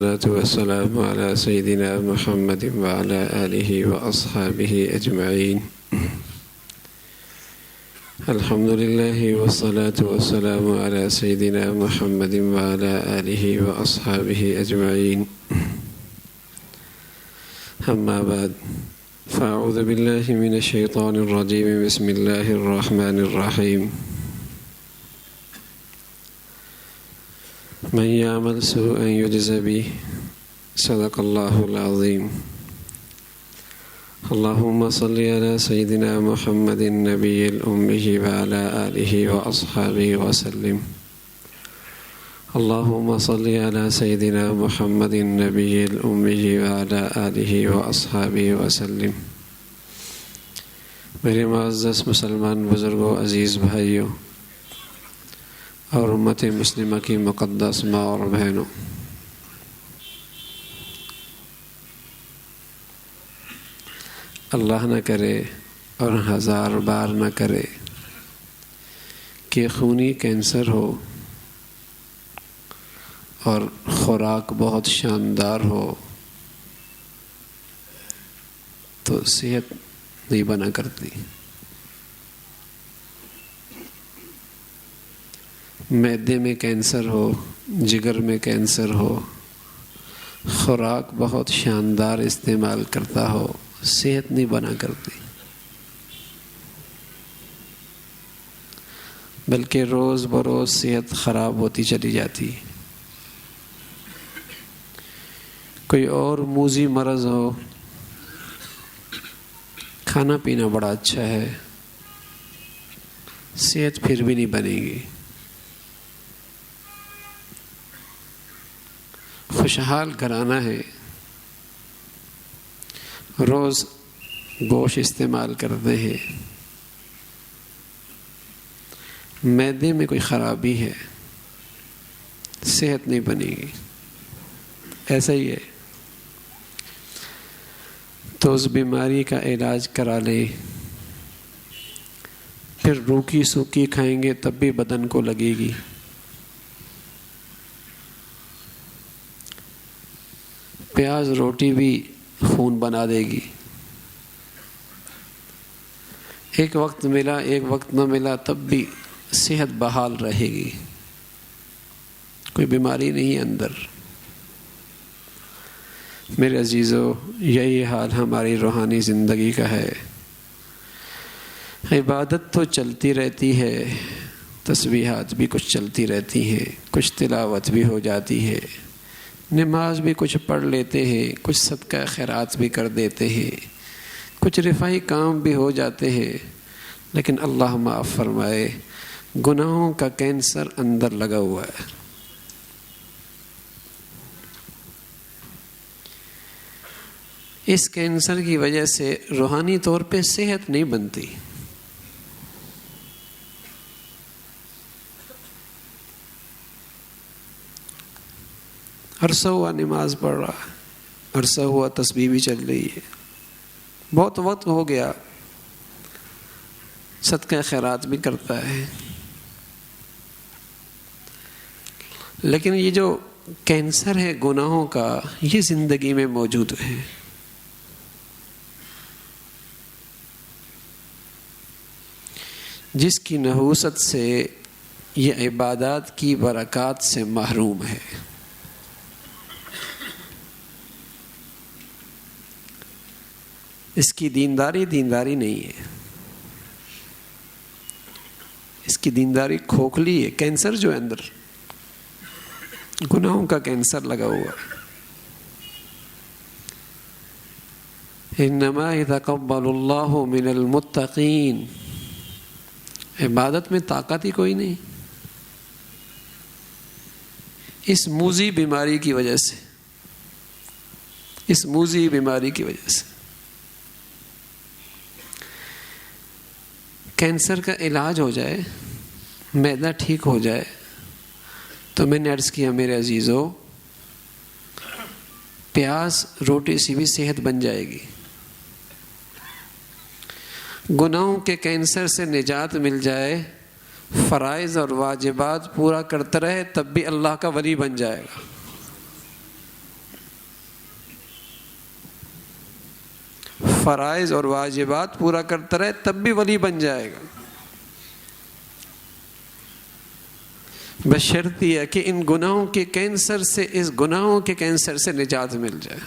والسلام على سيدنا محمد وعلى آله وأصحابه أجمعين. الحمد لله والصلاة والسلام على سيدنا محمد وعلى آله وأصحابه أجمعين. أما بعد، فأعوذ بالله من الشيطان الرجيم. بسم الله الرحمن الرحيم. من يعمل سوءا يجز به. صدق الله العظيم. اللهم صل على سيدنا محمد النبي الأمي وعلى آله وأصحابه وسلم. اللهم صل على سيدنا محمد النبي الأمي وعلى آله وأصحابه وسلم. میرے معزز مسلمان بزرگوں، عزیز بھائیوں اور امت مسلمہ کی مقدس ماں اور بہنوں، اللہ نہ کرے اور ہزار بار نہ کرے کہ خونی کینسر ہو اور خوراک بہت شاندار ہو تو صحت نہیں بنا کرتی. معدے میں کینسر ہو، جگر میں کینسر ہو، خوراک بہت شاندار استعمال کرتا ہو، صحت نہیں بنا کرتی، بلکہ روز بروز صحت خراب ہوتی چلی جاتی. کوئی اور موذی مرض ہو، کھانا پینا بڑا اچھا ہے، صحت پھر بھی نہیں بنے گی. خوشحال گھرانہ ہے، روز گوشت استعمال کرتے ہیں، معدے میں کوئی خرابی ہے، صحت نہیں بنے گی. ایسا ہی ہے. تو اس بیماری کا علاج کرا لیں، پھر روکی سوکھی کھائیں گے تب بھی بدن کو لگے گی. پیاز روٹی بھی خون بنا دے گی. ایک وقت ملا ایک وقت نہ ملا تب بھی صحت بحال رہے گی، کوئی بیماری نہیں اندر. میرے عزیزو، یہی حال ہماری روحانی زندگی کا ہے. عبادت تو چلتی رہتی ہے، تسبیحات بھی کچھ چلتی رہتی ہیں، کچھ تلاوت بھی ہو جاتی ہے، نماز بھی کچھ پڑھ لیتے ہیں، کچھ صدقہ خیرات بھی کر دیتے ہیں، کچھ رفاہی کام بھی ہو جاتے ہیں، لیکن اللہ معاف فرمائے گناہوں کا کینسر اندر لگا ہوا ہے. اس کینسر کی وجہ سے روحانی طور پہ صحت نہیں بنتی. عرصہ ہوا نماز پڑھ رہا ہے، عرصہ ہوا تسبیح بھی چل رہی ہے، بہت وقت ہو گیا صدقہ خیرات بھی کرتا ہے، لیکن یہ جو کینسر ہے گناہوں کا، یہ زندگی میں موجود ہے. جس کی نحوست سے یہ عبادات کی برکات سے محروم ہے. اس کی دینداری نہیں ہے، اس کی دینداری کھوکھلی ہے. کینسر جو ہے اندر، گناہوں کا کینسر لگا ہوا ہے. انما یتقبل اللہ من المتقین. عبادت میں طاقت ہی کوئی نہیں. اس موذی بیماری کی وجہ سے، اس موذی بیماری کی وجہ سے کینسر کا علاج ہو جائے، معدہ ٹھیک ہو جائے تو میں نے عرض کیا میرے عزیزو، پیاز روٹی سے بھی صحت بن جائے گی. گناہوں کے کینسر سے نجات مل جائے، فرائض اور واجبات پورا کرتا رہے، تب بھی اللہ کا ولی بن جائے گا. فرائض اور واجبات پورا کرتا رہے تب بھی ولی بن جائے گا، بشرط یہ کہ ان گناہوں کے کینسر سے، اس گناہوں کے کینسر سے نجات مل جائے،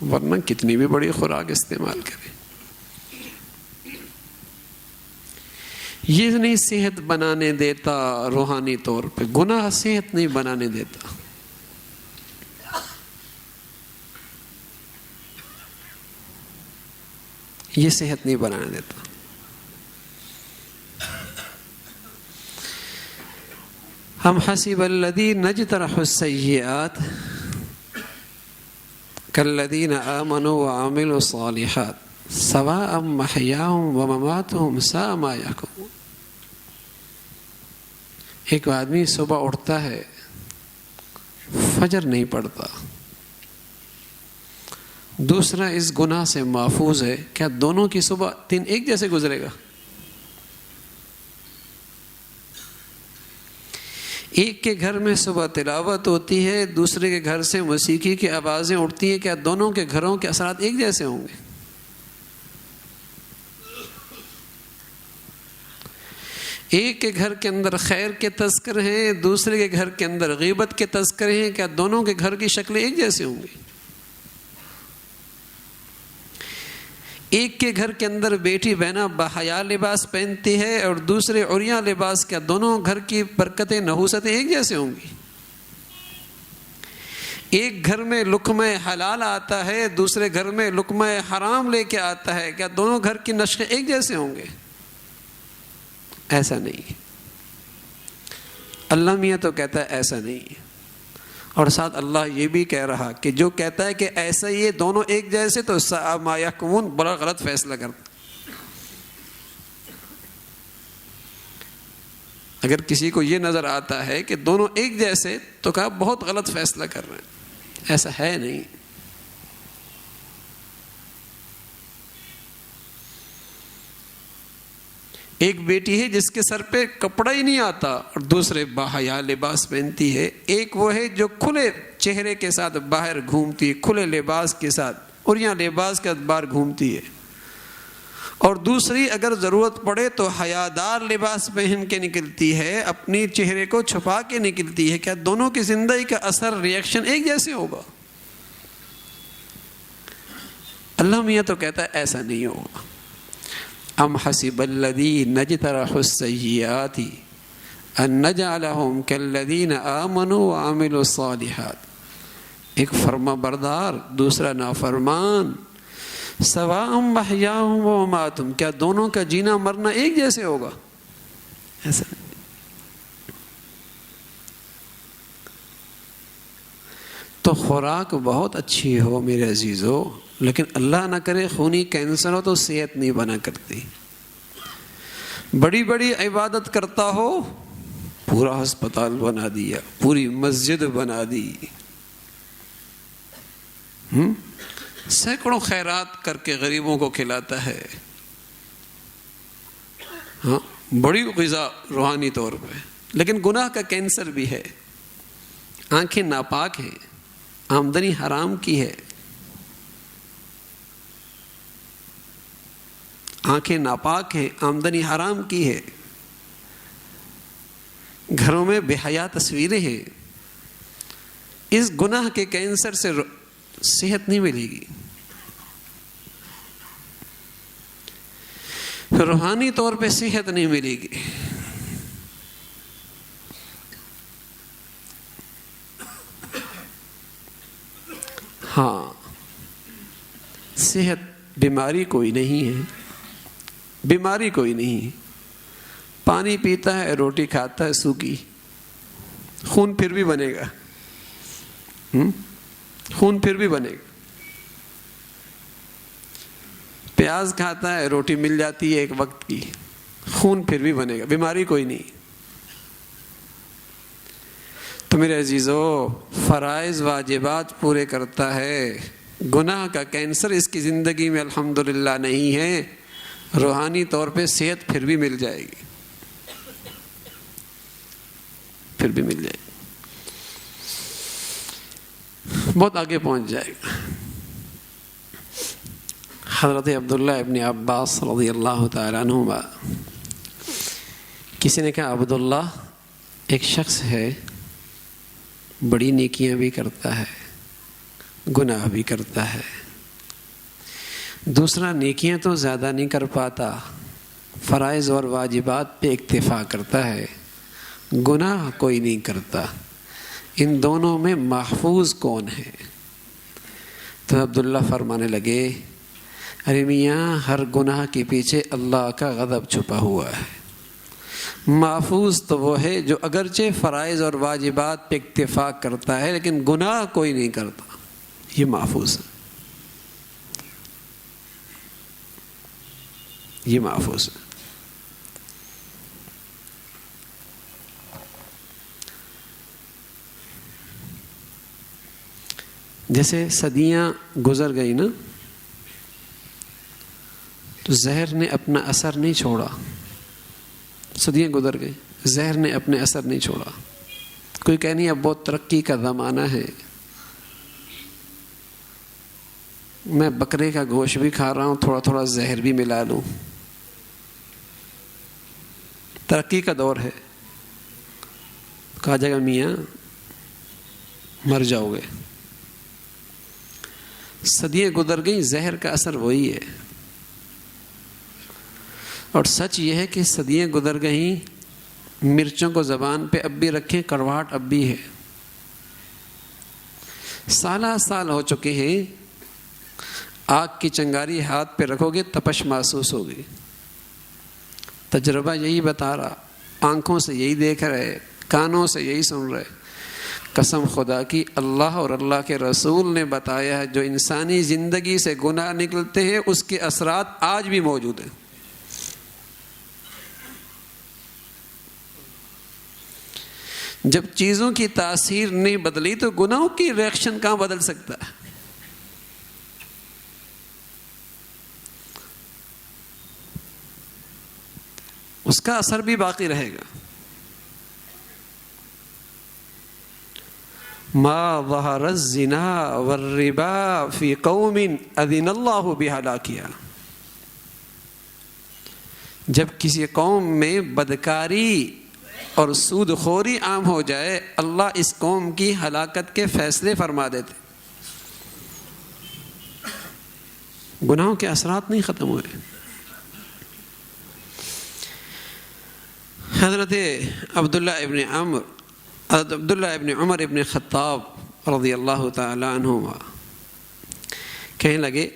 ورنہ کتنی بھی بڑی خوراک استعمال کرے، یہ نہیں صحت بنانے دیتا۔ روحانی طور پہ گناہ صحت نہیں بنانے دیتا، یہ صحت نہیں بنانے دیتا۔ ہم حسب الذین اجترحوا السیئات کالذین آمنوا وعملوا الصالحات سواء محیاہم ومماتہم ساء ما یحکمون۔ ایک آدمی صبح اٹھتا ہے، فجر نہیں پڑھتا، دوسرا اس گناہ سے محفوظ ہے، کیا دونوں کی صبح دن ایک جیسے گزرے گا؟ ایک کے گھر میں صبح تلاوت ہوتی ہے، دوسرے کے گھر سے موسیقی کی آوازیں اٹھتی ہیں، کیا دونوں کے گھروں کے اثرات ایک جیسے ہوں گے؟ ایک کے گھر کے اندر خیر کے تذکر ہیں، دوسرے کے گھر کے اندر غیبت کے تذکر ہیں، کیا دونوں کے گھر کی شکلیں ایک جیسے ہوں گی؟ ایک کے گھر کے اندر بیٹی بہنا باحیا لباس پہنتی ہے اور دوسرے عریاں لباس، کیا دونوں گھر کی برکتیں نحوستیں ایک جیسے ہوں گی؟ ایک گھر میں لقمہ حلال آتا ہے، دوسرے گھر میں لقمہ حرام لے کے آتا ہے، کیا دونوں گھر کی نشقیں ایک جیسے ہوں گے؟ ایسا نہیں ہے۔ اللہ میاں تو کہتا ہے ایسا نہیں ہے، اور ساتھ اللہ یہ بھی کہہ رہا کہ جو کہتا ہے کہ ایسا یہ دونوں ایک جیسے تو ساء ما یحکمون، بڑا غلط فیصلہ کرتا۔ اگر کسی کو یہ نظر آتا ہے کہ دونوں ایک جیسے تو کہا بہت غلط فیصلہ کر رہے ہیں، ایسا ہے نہیں۔ ایک بیٹی ہے جس کے سر پہ کپڑا ہی نہیں آتا اور دوسرے باحیا لباس پہنتی ہے، ایک وہ ہے جو کھلے چہرے کے ساتھ باہر گھومتی ہے، کھلے لباس کے ساتھ عریاں لباس کے ساتھ باہر گھومتی ہے، اور دوسری اگر ضرورت پڑے تو حیادار لباس پہن کے نکلتی ہے، اپنی چہرے کو چھپا کے نکلتی ہے، کیا دونوں کی زندگی کا اثر ریئیکشن ایک جیسے ہوگا؟ اللہ میاں تو کہتا ہے ایسا نہیں ہوگا۔ ام حسب الذین اجترحوا السیئات ان نجعلہم کالذین آمنوا وعملوا الصالحات، ایک فرما بردار دوسرا نافرمان، سواء محیاہم ومماتہم، کیا دونوں کا جینا مرنا ایک جیسے ہوگا؟ ایسا نہیں۔ تو خوراک بہت اچھی ہو میرے عزیزو، لیکن اللہ نہ کرے خونی کینسر ہو تو صحت نہیں بنا کرتی۔ بڑی بڑی عبادت کرتا ہو، پورا ہسپتال بنا دیا، پوری مسجد بنا دی، سینکڑوں خیرات کر کے غریبوں کو کھلاتا ہے، ہاں بڑی غذا روحانی طور پہ، لیکن گناہ کا کینسر بھی ہے، آنکھیں ناپاک ہیں، آمدنی حرام کی ہے، آنکھیں ناپاک ہیں، آمدنی حرام کی ہے، گھروں میں بے حیا تصویریں ہیں، اس گناہ کے کینسر سے صحت نہیں ملے گی، روحانی طور پہ صحت نہیں ملے گی۔ ہاں صحت بیماری کوئی نہیں ہے، بیماری کوئی نہیں ہے، پانی پیتا ہے، روٹی کھاتا ہے سوکھی، خون پھر بھی بنے گا، خون پھر بھی بنے گا، پیاز کھاتا ہے، روٹی مل جاتی ہے ایک وقت کی، خون پھر بھی بنے گا، بیماری کوئی نہیں۔ تو میرے عزیزو، فرائض واجبات پورے کرتا ہے، گناہ کا کینسر اس کی زندگی میں الحمدللہ نہیں ہے، روحانی طور پہ صحت پھر بھی مل جائے گی، پھر بھی مل جائے گی، بہت آگے پہنچ جائے گا۔ حضرت عبداللہ ابن عباس رضی اللہ تعالیٰ عنہما، کسی نے کہا عبداللہ ایک شخص ہے بڑی نیکیاں بھی کرتا ہے گناہ بھی کرتا ہے، دوسرا نیکیاں تو زیادہ نہیں کر پاتا، فرائض اور واجبات پہ اکتفا کرتا ہے، گناہ کوئی نہیں کرتا، ان دونوں میں محفوظ کون ہے؟ تو عبداللہ فرمانے لگے ارے میاں، ہر گناہ کے پیچھے اللہ کا غضب چھپا ہوا ہے، محفوظ تو وہ ہے جو اگرچہ فرائض اور واجبات پہ اکتفا کرتا ہے لیکن گناہ کوئی نہیں کرتا، یہ محفوظ ہے، یہ محفوظ ہے۔ جیسے صدیاں گزر گئی نا تو زہر نے اپنا اثر نہیں چھوڑا، صدیاں گزر گئی، زہر نے اپنے اثر نہیں چھوڑا۔ کوئی کہہ نہیں اب بہت ترقی کا زمانہ ہے، میں بکرے کا گوشت بھی کھا رہا ہوں، تھوڑا تھوڑا زہر بھی ملا لوں، ترقی کا دور ہے۔ کہا جائے گا میاں مر جاؤ گے، صدیاں گزر گئیں، زہر کا اثر وہی ہے۔ اور سچ یہ ہے کہ صدیاں گزر گئیں، مرچوں کو زبان پہ اب بھی رکھیں، کڑواہٹ اب بھی ہے، سالہ سال ہو چکے ہیں، آگ کی چنگاری ہاتھ پہ رکھو گے تپش محسوس ہوگی۔ تجربہ یہی بتا رہا، آنکھوں سے یہی دیکھ رہے، کانوں سے یہی سن رہے۔ قسم خدا کی اللہ اور اللہ کے رسول نے بتایا ہے جو انسانی زندگی سے گناہ نکلتے ہیں اس کے اثرات آج بھی موجود ہیں۔ جب چیزوں کی تاثیر نہیں بدلی تو گناہوں کی ریئیکشن کہاں بدل سکتا ہے؟ اس کا اثر بھی باقی رہے گا۔ ما ظہر الزنا والربا فی قوم اذن اللہ بہلاکہا، جب کسی قوم میں بدکاری اور سود خوری عام ہو جائے اللہ اس قوم کی ہلاکت کے فیصلے فرما دیتے۔ گناہوں کے اثرات نہیں ختم ہوئے۔ حضرت عبداللہ ابن عمر ابن خطاب رضی اللہ تعالی عنہما کہنے لگے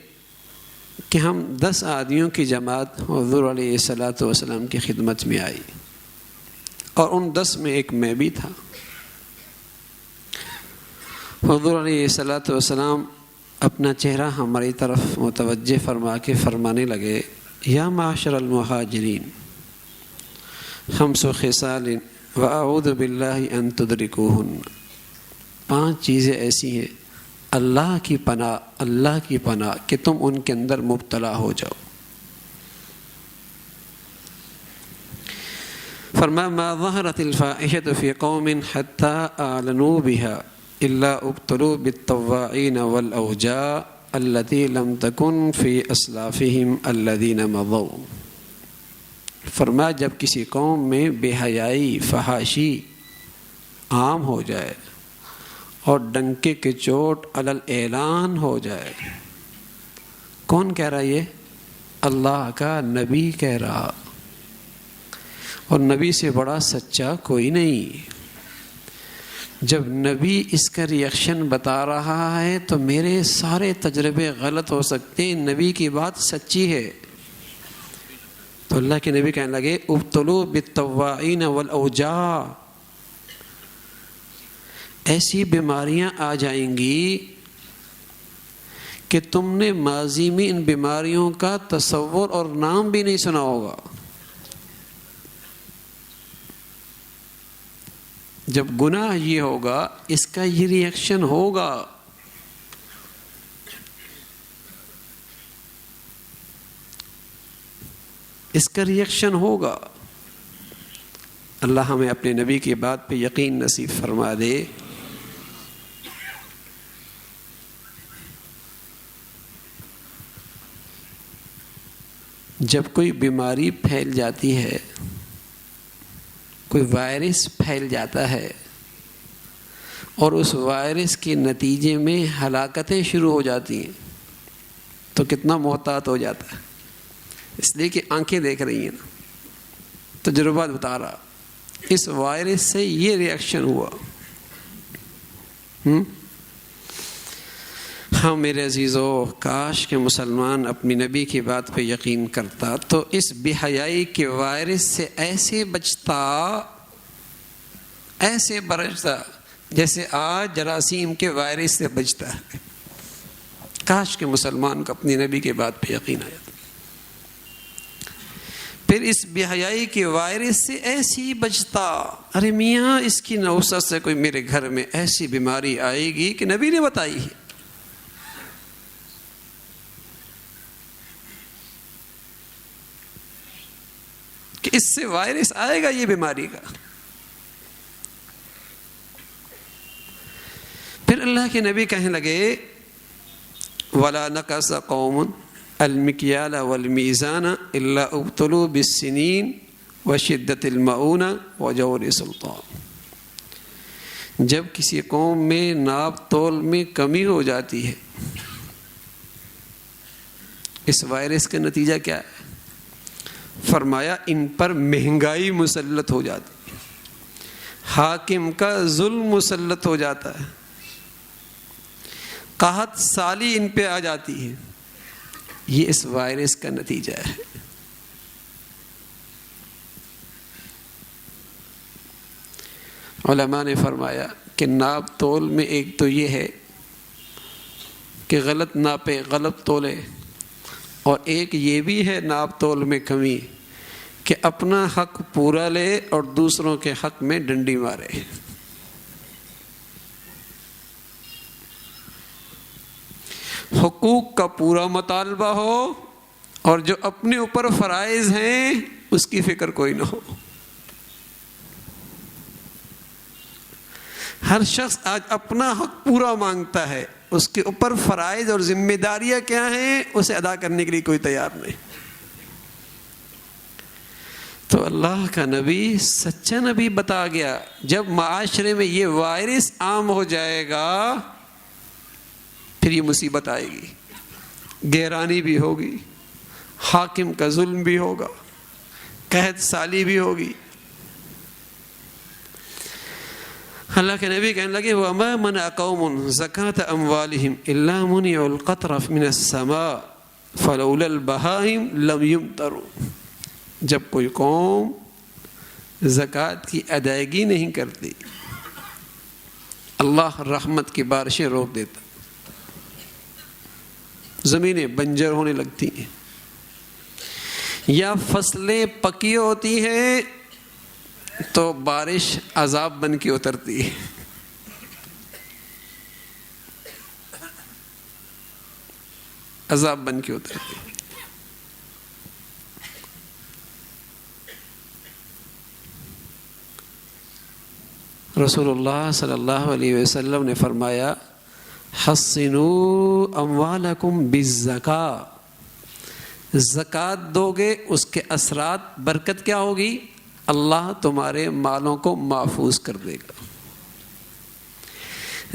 کہ ہم 10 آدمیوں کی جماعت حضور علیہ الصلاۃ والسلام کی خدمت میں آئی اور ان 10 میں ایک میں بھی تھا۔ حضور علیہ الصلاۃ والسلام اپنا چہرہ ہماری طرف متوجہ فرما کے فرمانے لگے یا معاشر المہاجرین 5 خصال وَأَعُوذُ بِاللَّهِ أَن تُدْرِكُوهُنَّ، 5 چیزیں ایسی ہیں اللہ کی پناہ کہ تم ان کے اندر مبتلا ہو جاؤ۔ فرمایا ما ظہرت الفاحشۃ فی قوم حتی اعلنوا بها الا ابتلوا بالطواعین والاوجاع التي لم تكن فی اسلافهم الذین مضوا۔ فرمایا جب کسی قوم میں بے حیائی فحاشی عام ہو جائے اور ڈنکے کے چوٹ علل اعلان ہو جائے، کون کہہ رہا یہ؟ اللہ کا نبی کہہ رہا، اور نبی سے بڑا سچا کوئی نہیں۔ جب نبی اس کا ریئیکشن بتا رہا ہے تو میرے سارے تجربے غلط ہو سکتے ہیں، نبی کی بات سچی ہے۔ تو اللہ کے نبی کہنے لگے ابتلوا بالطواعین والاوجاع، ایسی بیماریاں آ جائیں گی کہ تم نے ماضی میں ان بیماریوں کا تصور اور نام بھی نہیں سنا ہوگا۔ جب گناہ یہ ہوگا اس کا یہ ریئیکشن ہوگا۔ اس کا ریئیکشن ہوگا۔ اللہ ہمیں اپنے نبی کی بات پہ یقین نصیب فرما دے۔ جب کوئی بیماری پھیل جاتی ہے، کوئی وائرس پھیل جاتا ہے اور اس وائرس کے نتیجے میں ہلاکتیں شروع ہو جاتی ہیں تو کتنا محتاط ہو جاتا ہے. اس لیے کہ آنکھیں دیکھ رہی ہیں نا، تجربات بتا رہا اس وائرس سے یہ ری ایکشن ہوا. ہاں میرے عزیزو، کاش کہ مسلمان اپنی نبی کی بات پہ یقین کرتا تو اس بے حیائی کے وائرس سے ایسے بچتا، ایسے بچتا جیسے آج جراثیم کے وائرس سے بچتا ہے. کاش کہ مسلمان کو اپنی نبی کے بات پہ یقین آیا. پھر اس بے حیائی کے وائرس سے ایسی بچتا. ارے میاں اس کی نوست سے کوئی میرے گھر میں ایسی بیماری آئے گی کہ نبی نے بتائی ہے. کہ اس سے وائرس آئے گا یہ بیماری کا. پھر اللہ کے نبی کہنے لگے وَلَا نَقَصَ قَوْمٌ الْمِكْيَالَ وَالْمِيزَانَ إِلَّا اُبْتُلُوا بِالسِّنِينَ وَشِدَّةِ الْمَعُونَ وَجَوْرِ سُلْطَانِ. جب کسی قوم میں ناپ تول میں کمی ہو جاتی ہے، اس وائرس کا نتیجہ کیا ہے؟ فرمایا ان پر مہنگائی مسلط ہو جاتی ہے، حاکم کا ظلم مسلط ہو جاتا ہے، قحط سالی ان پہ آ جاتی ہے. یہ اس وائرس کا نتیجہ ہے. علماء نے فرمایا کہ ناپ تول میں ایک تو یہ ہے کہ غلط ناپے، غلط تولے، اور ایک یہ بھی ہے ناپ تول میں کمی کہ اپنا حق پورا لے اور دوسروں کے حق میں ڈنڈی مارے. حقوق کا پورا مطالبہ ہو اور جو اپنے اوپر فرائض ہیں اس کی فکر کوئی نہ ہو. ہر شخص آج اپنا حق پورا مانگتا ہے، اس کے اوپر فرائض اور ذمہ داریاں کیا ہیں اسے ادا کرنے کے لیے کوئی تیار نہیں. تو اللہ کا نبی سچا نبی بتا گیا جب معاشرے میں یہ وائرس عام ہو جائے گا پھر یہ مصیبت آئے گی، گہرانی بھی ہوگی، حاکم کا ظلم بھی ہوگا، قحط سالی بھی ہوگی. اللہ کے نبی کہنے لگے وَمَا مَنَعَ قَوْمٌ زَكَاةَ أَمْوَالِهِمْ إِلَّا مُنِعُوا الْقَطْرَ مِنَ السَّمَاءِ فَلَوْلَا الْبَهَائِمُ لَمْ يُمْطَرُوا. جب کوئی قوم زکوٰۃ کی ادائیگی نہیں کرتی اللہ رحمت کی بارشیں روک دیتا، زمینیں بنجر ہونے لگتی ہیں، یا فصلیں پکی ہوتی ہیں تو بارش عذاب بن کے اترتی ہے. عذاب بن کے اترتی ہے. رسول اللہ صلی اللہ علیہ وسلم نے فرمایا حسنوا اموالکم بالزکاۃ. زکوٰۃ دو گے اس کے اثرات برکت کیا ہوگی؟ اللہ تمہارے مالوں کو محفوظ کر دے گا.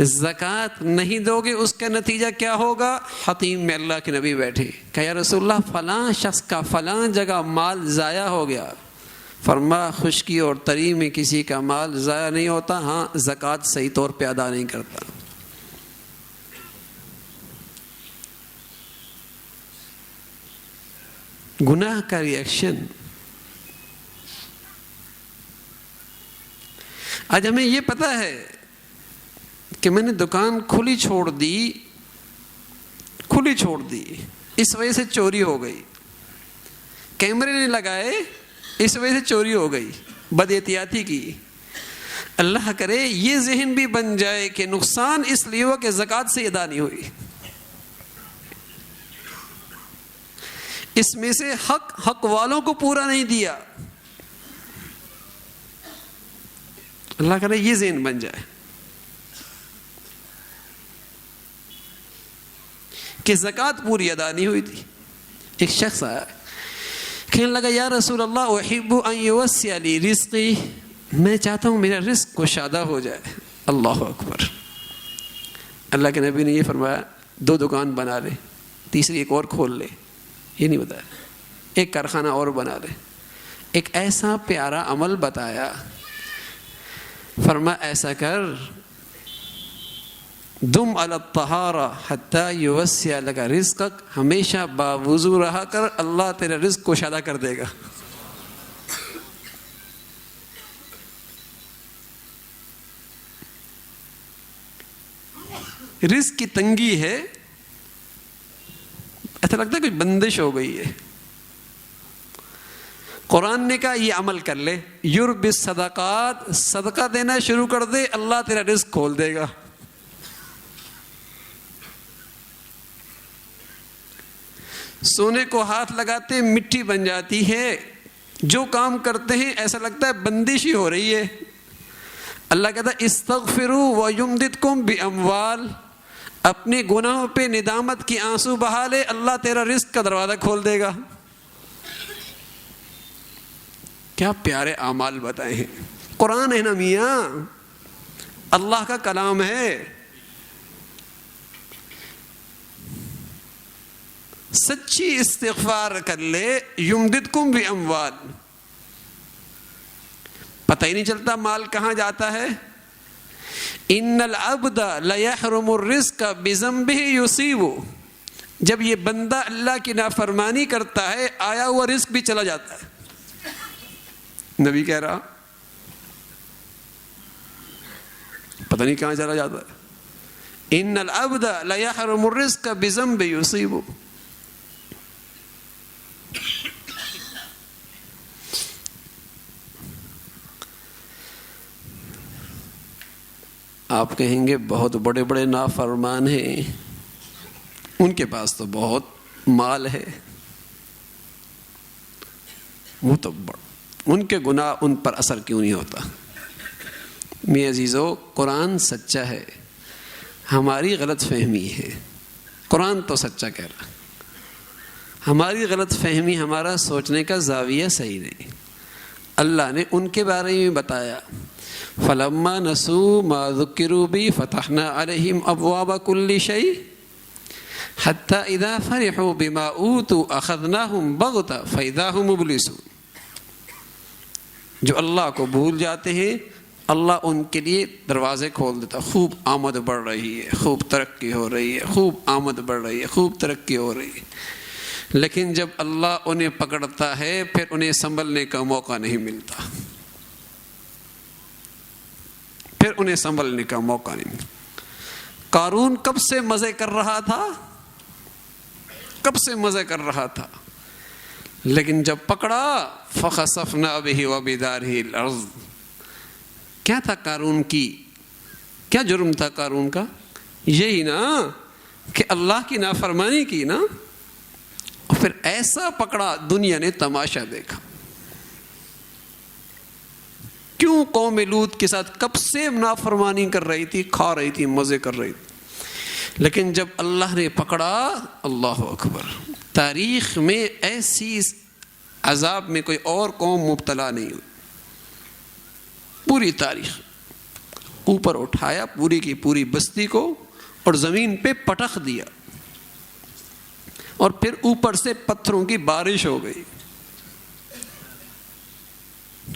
زکوٰۃ نہیں دو گے اس کا نتیجہ کیا ہوگا؟ حتیم میں اللہ کے نبی بیٹھے کہ یا رسول اللہ فلاں شخص کا فلاں جگہ مال ضائع ہو گیا. فرما خشکی اور تری میں کسی کا مال ضائع نہیں ہوتا، ہاں زکوٰۃ صحیح طور پہ ادا نہیں کرتا. گناہ کا ریئیکشن. آج ہمیں یہ پتہ ہے کہ میں نے دکان کھلی چھوڑ دی، اس وجہ سے چوری ہو گئی. کیمرے نہیں لگائے اس وجہ سے چوری ہو گئی، بد احتیاطی کی. اللہ کرے یہ ذہن بھی بن جائے کہ نقصان اس لیے ہوا کہ زکوٰۃ سے ادا نہیں ہوئی. اس میں سے حق والوں کو پورا نہیں دیا. اللہ کرے یہ ذہن بن جائے کہ زکوٰۃ پوری ادا نہیں ہوئی تھی. ایک شخص آیا کہنے لگا یا رسول اللہ احب ان یوسع لی رزقی، میں چاہتا ہوں میرا رزق کشادہ ہو جائے۔ اللہ اکبر۔ اللہ کے نبی نے یہ فرمایا 2 دکان بنا لے، تیسری ایک اور کھول لے، یہ نہیں بتایا، ایک کارخانہ اور بنا لے۔ ایک ایسا پیارا عمل بتایا، فرمایا ایسا کر، دم علی الطہارہ حتی یوسع لک رزقک، ہمیشہ باوضو رہا کر، اللہ تیرا رزق کشادہ کر دے گا۔ رزق کی تنگی ہے، ایسا لگتا ہے کچھ بندش ہو گئی ہے۔ قرآن نے کہا یہ عمل کر لے، یربی الصدقات، صدقہ دینا شروع کر دے، اللہ تیرا رزق کھول دے گا۔ سونے کو ہاتھ لگاتے مٹی بن جاتی ہے، جو کام کرتے ہیں ایسا لگتا ہے بندش ہی ہو رہی ہے۔ اللہ کہتا ہے استغفروا ویمددکم باموال، اپنے گناہوں پہ ندامت کی آنسو بہا لے، اللہ تیرا رزق کا دروازہ کھول دے گا۔ کیا پیارے اعمال بتائے ہیں۔ قرآن ہے نا میاں، اللہ کا کلام ہے۔ سچی استغفار کر لے، یمددکم باموال، پتہ ہی نہیں چلتا مال کہاں جاتا ہے۔ ان العبد لیحرم الرزق بذنبہ یصیب، جب یہ بندہ اللہ کی نافرمانی کرتا ہے آیا ہوا رزق بھی چلا جاتا ہے۔ نبی کہہ رہا پتہ نہیں کہاں چلا جاتا ہے۔ ان العبد لیحرم الرزق بذنبہ یصیب۔ آپ کہیں گے بہت بڑے بڑے نافرمان ہیں، ان کے پاس تو بہت مال ہے، وہ تو ان کے گناہ ان پر اثر کیوں نہیں ہوتا؟ میرے عزیزو، قرآن سچا ہے، ہماری غلط فہمی ہے۔ قرآن تو سچا کہہ رہا، ہماری غلط فہمی، ہمارا سوچنے کا زاویہ صحیح نہیں۔ اللہ نے ان کے بارے میں بتایا فَلَمَّا نَسُوا مَا ذُكِّرُوا بِهِ فَتَحْنَا عَلَيْهِمْ أَبْوَابَ كُلِّ شَيْءٍ حَتَّى إِذَا فَرِحُوا بِمَا أُوتُوا أَخَذْنَاهُمْ بَغْتَةً فَإِذَا هُمْ مُبْلِسُونَ۔ جو اللہ کو بھول جاتے ہیں اللہ ان کے لیے دروازے کھول دیتا، خوب آمد بڑھ رہی ہے، خوب ترقی ہو رہی ہے، خوب آمد بڑھ رہی ہے، خوب ترقی ہو رہی ہے، لیکن جب اللہ انہیں پکڑتا ہے پھر انہیں سنبھلنے کا موقع نہیں ملتا، پھر انہیں سنبھلنے کا موقع نہیں ملتا۔ قارون کب سے مزے کر رہا تھا، کب سے مزے کر رہا تھا، لیکن جب پکڑا فخسفنا به وبداره الارض۔ کیا تھا قارون کی، کیا جرم تھا قارون کا؟ یہی نا کہ اللہ کی نافرمانی کی نا، اور پھر ایسا پکڑا دنیا نے تماشا دیکھا۔ کیوں قوم لوط کے ساتھ کب سے نافرمانی کر رہی تھی، کھا رہی تھی، مزے کر رہی تھی، لیکن جب اللہ نے پکڑا، اللہ اکبر، تاریخ میں ایسی عذاب میں کوئی اور قوم مبتلا نہیں ہوئی، پوری تاریخ اوپر اٹھایا پوری کی پوری بستی کو اور زمین پہ پٹخ دیا، اور پھر اوپر سے پتھروں کی بارش ہو گئی۔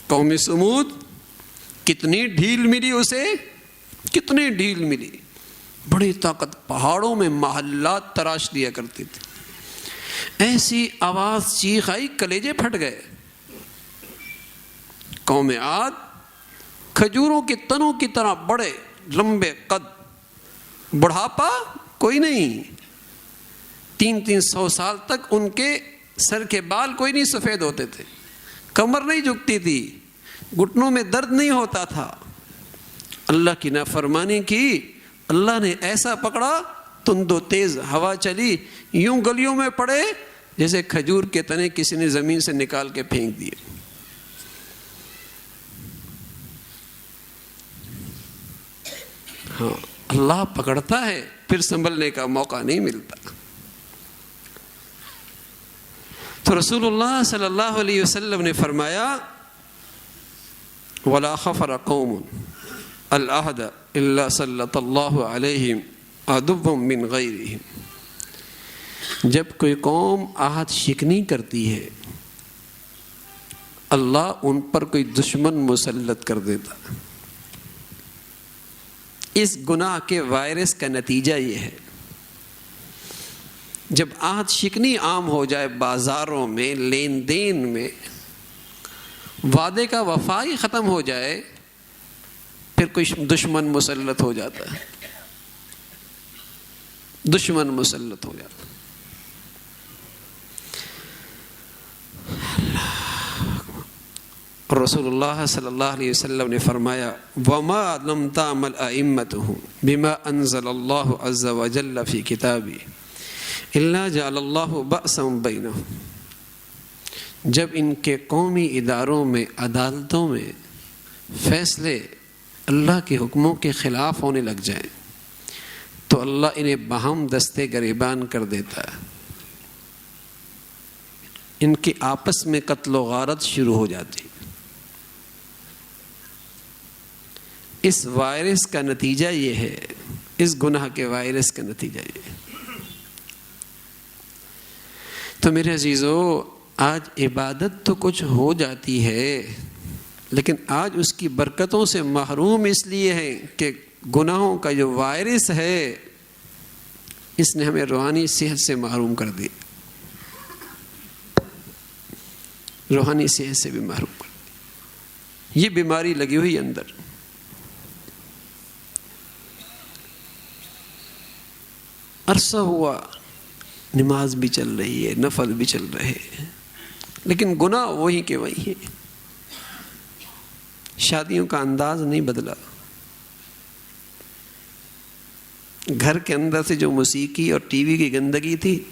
قوم سمود کتنی ڈھیل ملی اسے، کتنی ڈھیل ملی، بڑی طاقت، پہاڑوں میں محلات تراش دیا کرتی تھی، ایسی آواز چیخ آئی کلیجے پھٹ گئے۔ قوم عاد کھجوروں کے تنوں کی طرح بڑے لمبے قد، بڑھاپا کوئی نہیں، 300 سال تک ان کے سر کے بال کوئی نہیں سفید ہوتے تھے، کمر نہیں جھکتی تھی، گھٹنوں میں درد نہیں ہوتا تھا۔ اللہ کی نافرمانی کی، اللہ نے ایسا پکڑا، تند و تیز ہوا چلی، یوں گلیوں میں پڑے جیسے کھجور کے تنے کسی نے زمین سے نکال کے پھینک دیے۔ ہاں، اللہ پکڑتا ہے پھر سنبھلنے کا موقع نہیں ملتا۔ تو رسول اللہ صلی اللہ علیہ وسلم نے فرمایا وَلَا خَفَرَ قَوْمٌ الْعَهْدَ إِلَّا سَلَّطَ اللَّهُ عَلَيْهِمْ عَدُوًّا مِّنْ غَيْرِهِمْ، جب کوئی قوم عہد شکنی کرتی ہے اللہ ان پر کوئی دشمن مسلط کر دیتا۔ اس گناہ کے وائرس کا نتیجہ یہ ہے، جب عہد شکنی عام ہو جائے، بازاروں میں، لین دین میں، وعدے کا وفا ہی ختم ہو جائے، پھر کوئی دشمن مسلط ہو جاتا ہے، دشمن مسلط ہو جاتا ہے۔ رسول اللہ صلی اللہ علیہ وسلم نے فرمایا وَمَا لَمْ تَعْمَلْ أَئِمَّتُهُمْ بِمَا أَنزَلَ اللَّهُ عَزَّ وَجَلَّ فِي كِتَابِهِ إِلَّا جَعَلَ اللَّهُ بَأْسًا بَيْنَهُمْ، جب ان کے قومی اداروں میں، عدالتوں میں فیصلے اللہ کے حکموں کے خلاف ہونے لگ جائیں تو اللہ انہیں باہم دستے گریبان کر دیتا ہے، ان کے آپس میں قتل و غارت شروع ہو جاتی۔ اس وائرس کا نتیجہ یہ ہے، اس گناہ کے وائرس کا نتیجہ یہ ہے۔ تو میرے عزیزو، آج عبادت تو کچھ ہو جاتی ہے لیکن آج اس کی برکتوں سے محروم اس لیے ہیں کہ گناہوں کا جو وائرس ہے اس نے ہمیں روحانی صحت سے محروم کر دی، روحانی صحت سے بھی محروم کر دی۔ یہ بیماری لگی ہوئی اندر۔ عرصہ ہوا نماز بھی چل رہی ہے، نفل بھی چل رہے ہیں، لیکن گناہ وہی کے وہی ہیں۔ شادیوں کا انداز نہیں بدلا، گھر کے اندر سے جو موسیقی اور ٹی وی کی گندگی تھی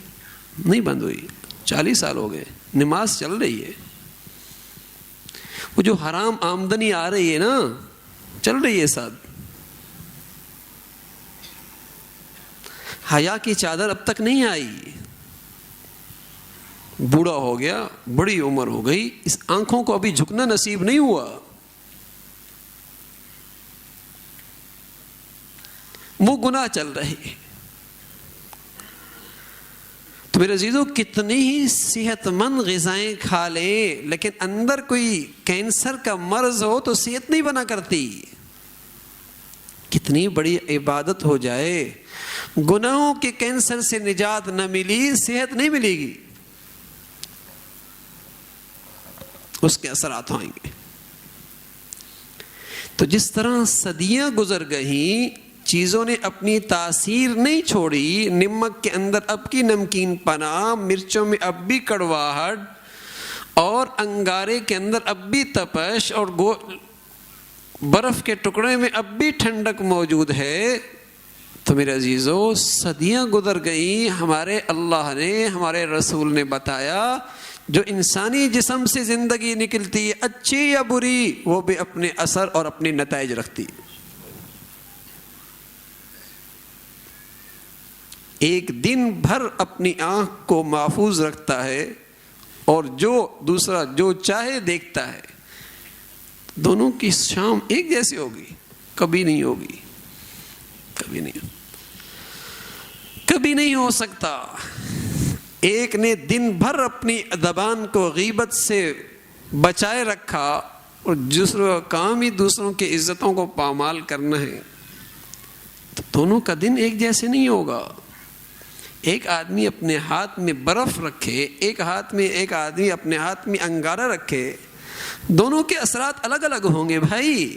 نہیں بند ہوئی، 40 سال ہو گئے، نماز چل رہی ہے، وہ جو حرام آمدنی آ رہی ہے نا چل رہی ہے ساتھ، حیا کی چادر اب تک نہیں آئی، بوڑھا ہو گیا، بڑی عمر ہو گئی، اس آنکھوں کو ابھی جھکنا نصیب نہیں ہوا، وہ گناہ چل رہے ہیں۔ تو میرے عزیزو، کتنی ہی صحت مند غذائیں کھا لیں لیکن اندر کوئی کینسر کا مرض ہو تو صحت نہیں بنا کرتی۔ کتنی بڑی عبادت ہو جائے، گناہوں کے کینسر سے نجات نہ ملی، صحت نہیں ملے گی، اس کے اثرات آئیں گے۔ تو جس طرح صدیاں گزر گئیں، چیزوں نے اپنی تاثیر نہیں چھوڑی، نمک کے اندر اب کی نمکین پنا، مرچوں میں اب بھی کڑواہٹ، اور انگارے کے اندر اب بھی تپش، اور برف کے ٹکڑے میں اب بھی ٹھنڈک موجود ہے۔ تو میرے عزیزو، صدیاں گزر گئیں، ہمارے اللہ نے، ہمارے رسول نے بتایا جو انسانی جسم سے زندگی نکلتی ہے اچھی یا بری، وہ بھی اپنے اثر اور اپنے نتائج رکھتی ہے۔ ایک دن بھر اپنی آنکھ کو محفوظ رکھتا ہے اور جو دوسرا جو چاہے دیکھتا ہے، دونوں کی شام ایک جیسی ہوگی؟ کبھی نہیں ہوگی، کبھی نہیں ہو سکتا۔ ایک نے دن بھر اپنی زبان کو غیبت سے بچائے رکھا اور دوسروں کا کام ہی دوسروں کی عزتوں کو پامال کرنا ہے، تو دونوں کا دن ایک جیسے نہیں ہوگا۔ ایک آدمی اپنے ہاتھ میں برف رکھے، ایک آدمی اپنے ہاتھ میں انگارہ رکھے، دونوں کے اثرات الگ الگ ہوں گے بھائی۔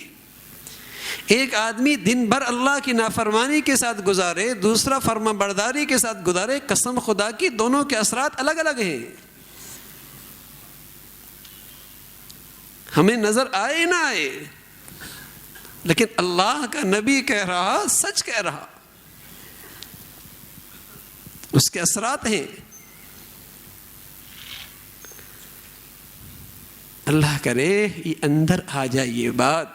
ایک آدمی دن بھر اللہ کی نافرمانی کے ساتھ گزارے، دوسرا فرما برداری کے ساتھ گزارے، قسم خدا کی دونوں کے اثرات الگ الگ ہیں، ہمیں نظر آئے نہ آئے، لیکن اللہ کا نبی کہہ رہا، سچ کہہ رہا، اس کے اثرات ہیں۔ اللہ کرے یہ اندر آ جائے یہ بات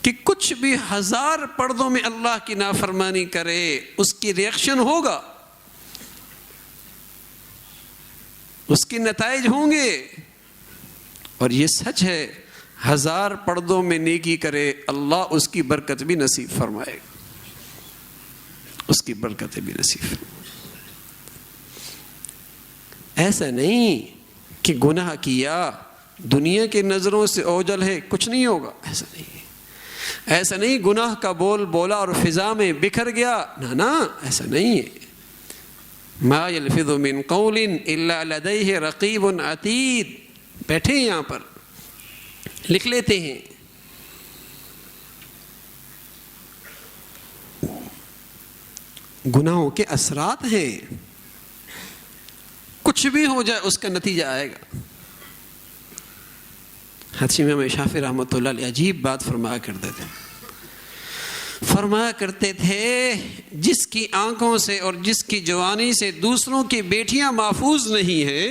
کہ کچھ بھی 1000 پردوں میں اللہ کی نافرمانی کرے، اس کی ریئیکشن ہوگا، اس کے نتائج ہوں گے. اور یہ سچ ہے، 1000 پردوں میں نیکی کرے اللہ اس کی برکت بھی نصیب فرمائے گا، اس کی برکت بھی نصیب فرمائے. ایسا نہیں کہ گناہ کیا دنیا کی نظروں سے اوجل ہے کچھ نہیں ہوگا، ایسا نہیں. ایسا نہیں گناہ کا بول بولا اور فضا میں بکھر گیا، نہ ایسا نہیں ہے. ما یلفظ من قول الا لدیہ رقیب عتید، بیٹھے یہاں پر لکھ لیتے ہیں. گناہوں کے اثرات ہیں، کچھ بھی ہو جائے اس کا نتیجہ آئے گا. حضرت امام شافعی رحمۃ اللہ علیہ عجیب بات فرمایا کرتے تھے جس کی آنکھوں سے اور جس کی جوانی سے دوسروں کی بیٹیاں محفوظ نہیں ہیں،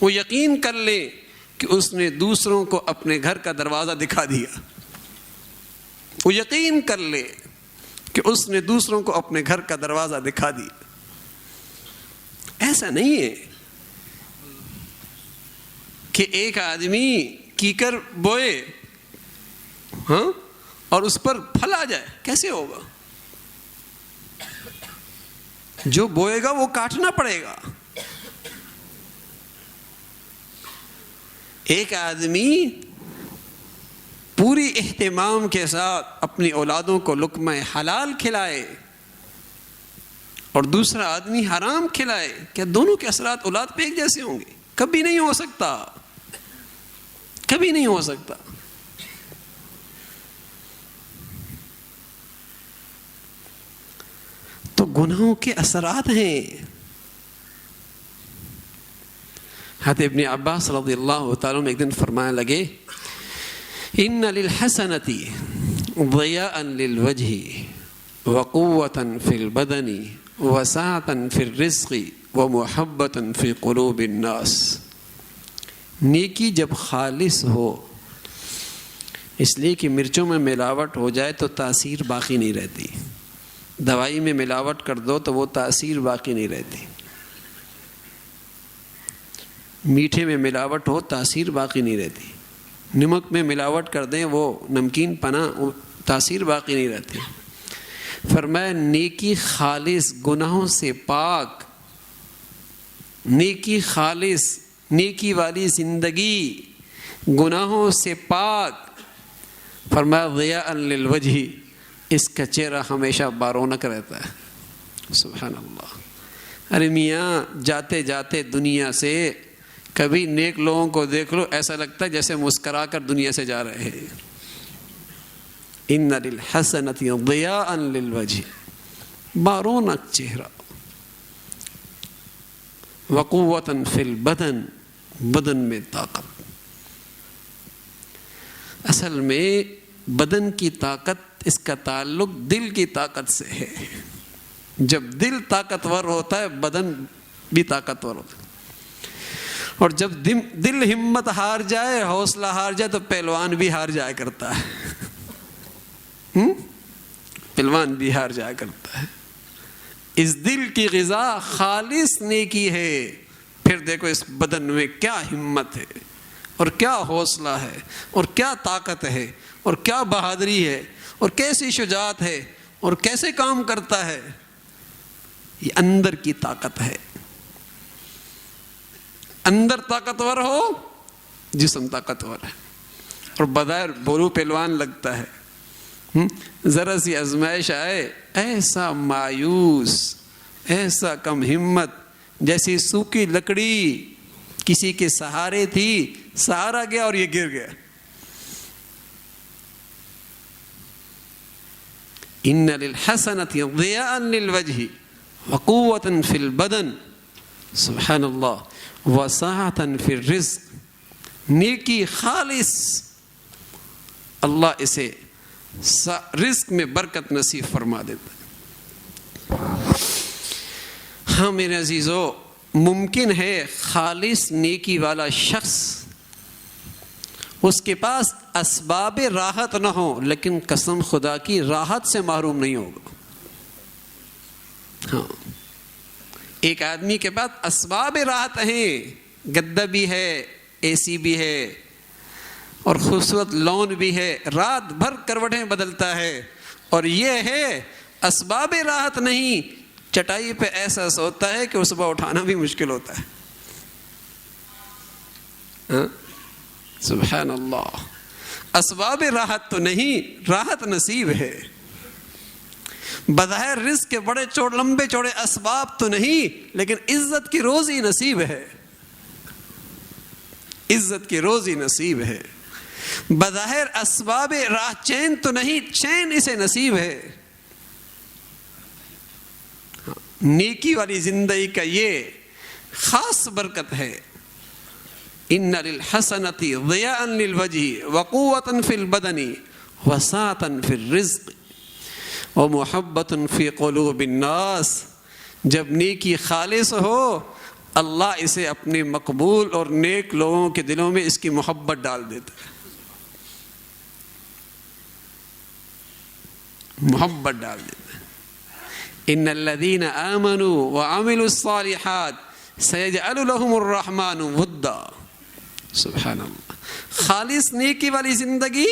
وہ یقین کر لے کہ اس نے دوسروں کو اپنے گھر کا دروازہ دکھا دیا. وہ یقین کر لے کہ اس نے دوسروں کو اپنے گھر کا دروازہ دکھا دیا. ایسا نہیں ہے کہ ایک آدمی کیکر بوئے اور اس پر پھل آ جائے، کیسے ہوگا؟ جو بوئے گا وہ کاٹنا پڑے گا. ایک آدمی پوری اہتمام کے ساتھ اپنی اولادوں کو لقمہ حلال کھلائے اور دوسرا آدمی حرام کھلائے، کیا دونوں کے اثرات اولاد پہ ایک جیسے ہوں گے؟ کبھی نہیں ہو سکتا، کبھی نہیں ہو سکتا. تو گناہوں کے اثرات ہیں. حضرت ابن عباس رضی اللہ تعالیٰ عنہ ایک دن فرمانے لگے ان للحسنۃ ضیاء للوجہ وقوۃ فی البدن وسعۃ فی الرزق ومحبۃ فی قلوب الناس. نیکی جب خالص ہو، اس لیے کہ مرچوں میں ملاوٹ ہو جائے تو تاثیر باقی نہیں رہتی، دوائی میں ملاوٹ کر دو تو وہ تاثیر باقی نہیں رہتی، میٹھے میں ملاوٹ ہو تاثیر باقی نہیں رہتی، نمک میں ملاوٹ کر دیں وہ نمکین پنا تاثیر باقی نہیں رہتی. فرمایا نیکی خالص، گناہوں سے پاک، نیکی خالص، نیکی والی زندگی، گناہوں سے پاک. فرمایا ضیاء للوجہ، اس کا چہرہ ہمیشہ بارونق رہتا ہے. سبحان اللہ. ارے میاں جاتے جاتے دنیا سے کبھی نیک لوگوں کو دیکھ لو، ایسا لگتا ہے جیسے مسکرا کر دنیا سے جا رہے ہیں. ان للحسنۃ ضیاء للوجہ، بارونق چہرہ. وقوۃ فی البدن، بدن میں طاقت. اصل میں بدن کی طاقت، اس کا تعلق دل کی طاقت سے ہے. جب دل طاقتور ہوتا ہے بدن بھی طاقتور ہوتا ہے. اور جب دل ہمت ہار جائے، حوصلہ ہار جائے تو پہلوان بھی ہار جایا کرتا ہے. پہلوان بھی ہار جایا کرتا ہے. اس دل کی غذا خالص نیکی ہے. پھر دیکھو اس بدن میں کیا ہمت ہے اور کیا حوصلہ ہے اور کیا طاقت ہے اور کیا بہادری ہے اور کیسی شجاعت ہے اور کیسے کام کرتا ہے. یہ اندر کی طاقت ہے. اندر طاقتور ہو، جسم طاقتور ہے. اور بظاہر بولو پہلوان لگتا ہے، ذرا سی آزمائش آئے ایسا مایوس، ایسا کم ہمت، جیسی سوکھی لکڑی کسی کے سہارے تھی، سہارا گیا اور یہ گر گیا. ان للحسنۃ ضیاء للوجہ وقوۃ فی البدن، سبحان اللہ، وسعۃ فی الرزق. نیکی خالص، اللہ اسے رزق میں برکت نصیب فرما دیتا ہے. ہاں میرے عزیزو، ممکن ہے خالص نیکی والا شخص اس کے پاس اسباب راحت نہ ہو، لیکن قسم خدا کی راحت سے محروم نہیں ہوگا. ہاں، ایک آدمی کے پاس اسباب راحت ہیں گدا بھی ہے، اے سی بھی ہے اور خوبصورت لون بھی ہے، رات بھر کروٹیں بدلتا ہے، اور یہ ہے اسباب راحت نہیں، چٹائی پہ ایسا سوتا ہے کہ صبح اٹھانا بھی مشکل ہوتا ہے۔ سبحان اللہ، اسباب راحت تو نہیں، راحت نصیب ہے۔ بظاہر رزق کے بڑے لمبے چوڑے اسباب تو نہیں، لیکن عزت کی روزی نصیب ہے، عزت کی روزی نصیب ہے۔ بظاہر اسباب راہ چین تو نہیں، چین اسے نصیب ہے۔ نیکی والی زندگی کا یہ خاص برکت ہے۔ ان للحسنۃ ضیاء للوجہ وقوۃ فی البدن وسعۃ فی الرزق ومحبۃ فی قلوب الناس۔ جب نیکی خالص ہو، اللہ اسے اپنے مقبول اور نیک لوگوں کے دلوں میں اس کی محبت ڈال دیتا ہے، محبت ڈال دیتا ہے۔ ان الذین آمنوا وعملوا الصالحات سیجعل لهم الرحمن ودا۔ سبحان اللہ، خالص نیکی والی زندگی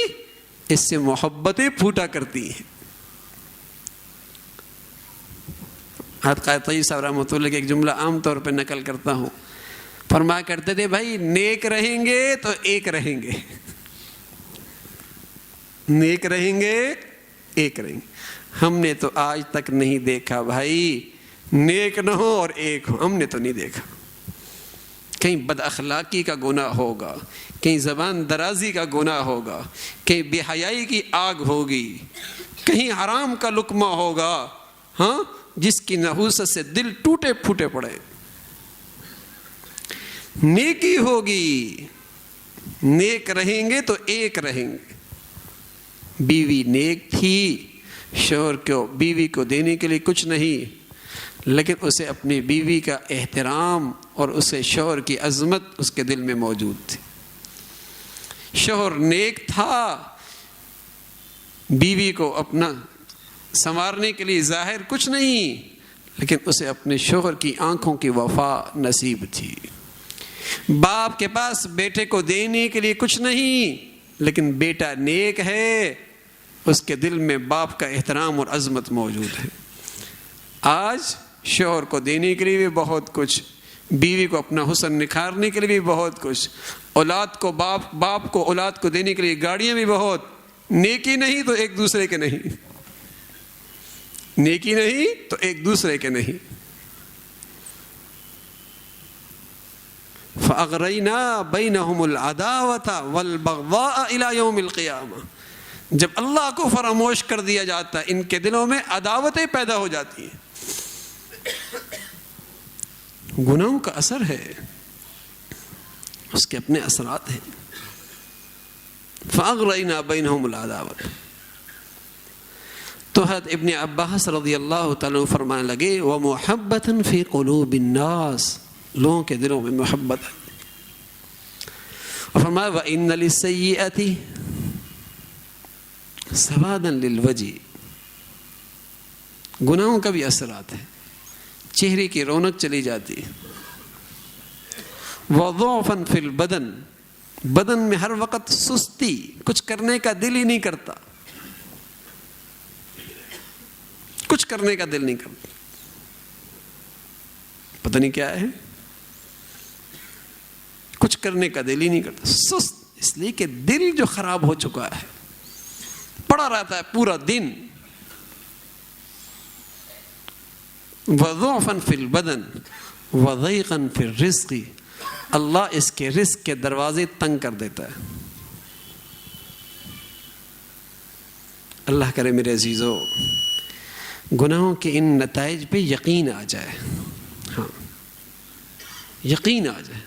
اس سے محبتیں پھوٹا کرتی ہیں۔ حضرت قائد طیب صاحب رحمۃ اللہ کے ایک جملہ عام طور پہ نقل کرتا ہوں، فرمایا کرتے تھے بھائی نیک رہیں گے تو ایک رہیں گے، نیک رہیں گے ایک رہیں گے۔ ہم نے تو آج تک نہیں دیکھا بھائی نیک نہ ہو اور ایک ہو، ہم نے تو نہیں دیکھا۔ کہیں بد اخلاقی کا گناہ ہوگا، کہیں زبان درازی کا گناہ ہوگا، کہیں بے حیائی کی آگ ہوگی، کہیں حرام کا لقمہ ہوگا، ہاں، جس کی نحوست سے دل ٹوٹے پھوٹے پڑے۔ نیکی ہوگی، نیک رہیں گے تو ایک رہیں گے۔ بیوی نیک تھی، شوہر کو بیوی کو دینے کے لیے کچھ نہیں، لیکن اسے اپنی بیوی کا احترام اور اسے شوہر کی عظمت اس کے دل میں موجود تھی۔ شوہر نیک تھا، بیوی کو اپنا سنوارنے کے لیے ظاہر کچھ نہیں، لیکن اسے اپنے شوہر کی آنکھوں کی وفا نصیب تھی۔ باپ کے پاس بیٹے کو دینے کے لیے کچھ نہیں، لیکن بیٹا نیک ہے، اس کے دل میں باپ کا احترام اور عظمت موجود ہے۔ آج شوہر کو دینے کے لیے بھی بہت کچھ، بیوی کو اپنا حسن نکھارنے کے لیے بھی بہت کچھ، اولاد کو باپ کو اولاد کو دینے کے لیے گاڑیاں بھی بہت، نیکی نہیں تو ایک دوسرے کے نہیں، نیکی نہیں تو ایک دوسرے کے نہیں۔ فَأَغْرَيْنَا بَيْنَهُمُ الْعَدَاوَةَ وَالْبَغْضَاءَ إِلَى يَوْمِ الْقِيَامَةِ۔ جب اللہ کو فراموش کر دیا جاتا ہے، ان کے دلوں میں عداوتیں پیدا ہو جاتی ہیں۔ گناہوں کا اثر ہے، اس کے اپنے اثرات ہیں۔ فَأَغْرَيْنَا بَيْنَهُمُ الْعَدَاوَةَ۔ تو حضرت ابن عباس رضی اللہ تعالیٰ عنہ فرمانے لگے وَمُحَبَّةً فِي قُلُوبِ النَّاسِ، لوگوں کے دلوں میں محبت ہے۔ اور فرمایا وَإِنَّ لِلسَّيِّئَةِ سَوَادًا لِلْوَجْهِ، گناہوں کا بھی اثرات ہیں، چہرے کی رونق چلی جاتی ہے۔ وَضُعْفًا فِي الْبَدَنِ، بدن میں ہر وقت سستی، کچھ کرنے کا دل ہی نہیں کرتا، کچھ کرنے کا دل نہیں کرتا، پتہ نہیں کیا ہے، کچھ کرنے کا دل ہی نہیں کرتا، سست، اس لیے کہ دل جو خراب ہو چکا ہے، پڑا رہتا ہے پورا دن۔ وَضُعْفًا فِي الْبَدَنِ وَضَيْقًا فِي الرِّزْقِ، اللہ اس کے رزق کے دروازے تنگ کر دیتا ہے۔ اللہ کرے میرے عزیزو گناہوں کے ان نتائج پہ یقین آ جائے، ہاں یقین آ جائے،